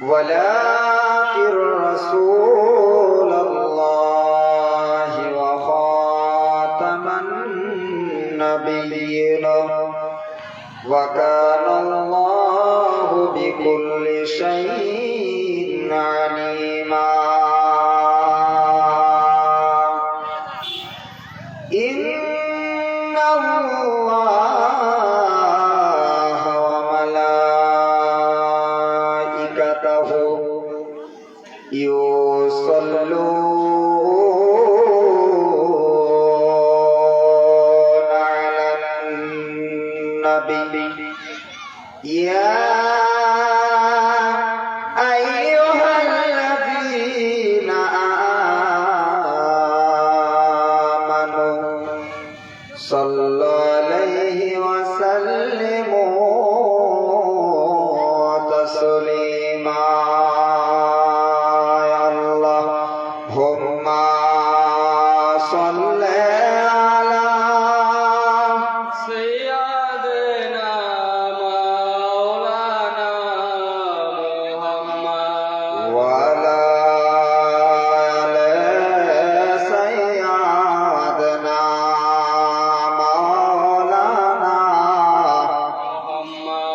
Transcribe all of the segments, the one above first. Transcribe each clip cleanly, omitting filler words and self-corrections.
ولكن رسول الله وخاتم النبيين وكان الله بكل شيء عليما إن الله وملائكته يصلون على النبي يا أيها الذين آمنوا صلوا عليه وسلموا تسليما اللهم صل على سيدنا مولانا محمد وعلى آل سيدنا مولانا محمد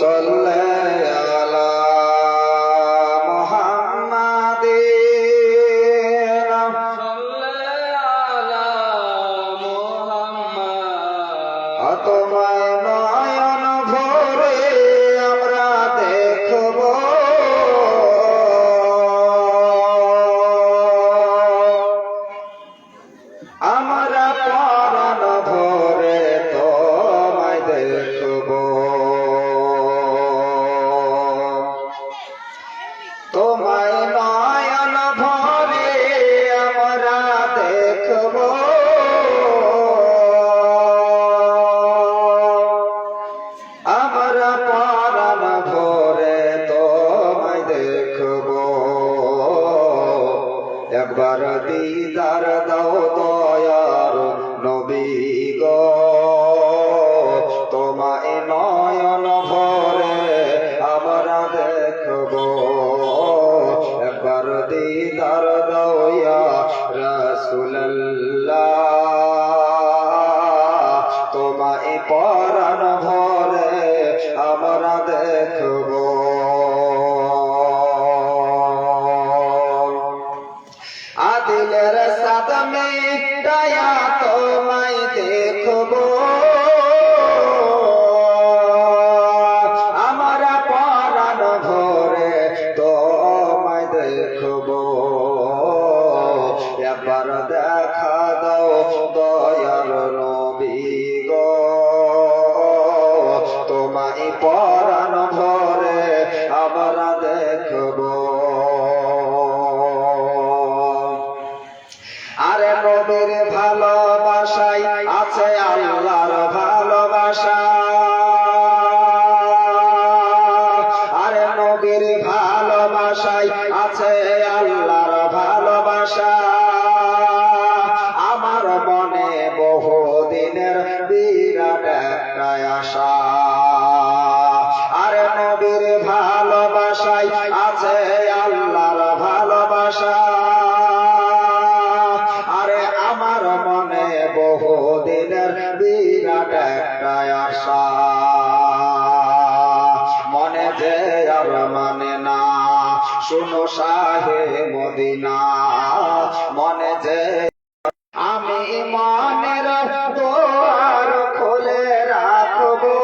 صل على محمد صل على محمد তোমায় নয়ন ভরে আমরা দেখব আমরা পরাণ ভরে তোমায় দেখব তোমায় নয়ন ভরে আমরা দেখব আমরা পরাণ ভরে তোমায় দেখব একবার দিদার দাও দয়ার নবী গো তোমায় নয়ন ভরে আমরা দেখব একবার দিদার দাও ইয়া রাসূলুল্লাহ তোমায় পরাণ ভরে আমরা দেখব আদিলের সাদমে দয়া তোমায় দেখব আমরা পরাণ ভরে তোমায় দেখব একবার দেখা দাও দয়ার নবী গো তোমায় পরাণ ভরে আমরা দেখব আরে নবীর ভালোবাসায় আছে আল্লাহর ভালোবাসা আরে নবীর ভালোবাসায় আছে আল্লাহর ভালোবাসা আমার মনে বহুদিনের বিরাট একটা আশা আরে নবীর ভালোবাসায় আছে আল্লাহর ভালোবাসা আরে আমার মনে বহুদিনের বিরাট একটা আশা মনে যে আর মানে না শুনো শাহে মদিনা মনে যে আমি মনের দ্বার খুলে রাখবো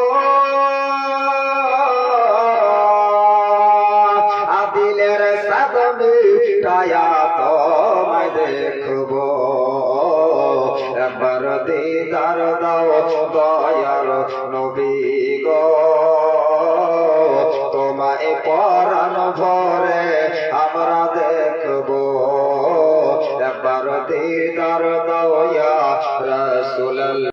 আদিলের সাদমে দয়া তোমায় দেখব একবার দিদার দাও দয়ার নবী গো তোমায় পরাণ ভরে আমরা দেখব একবার দিদার দাও ইয়া রাসূলুল্লাহ।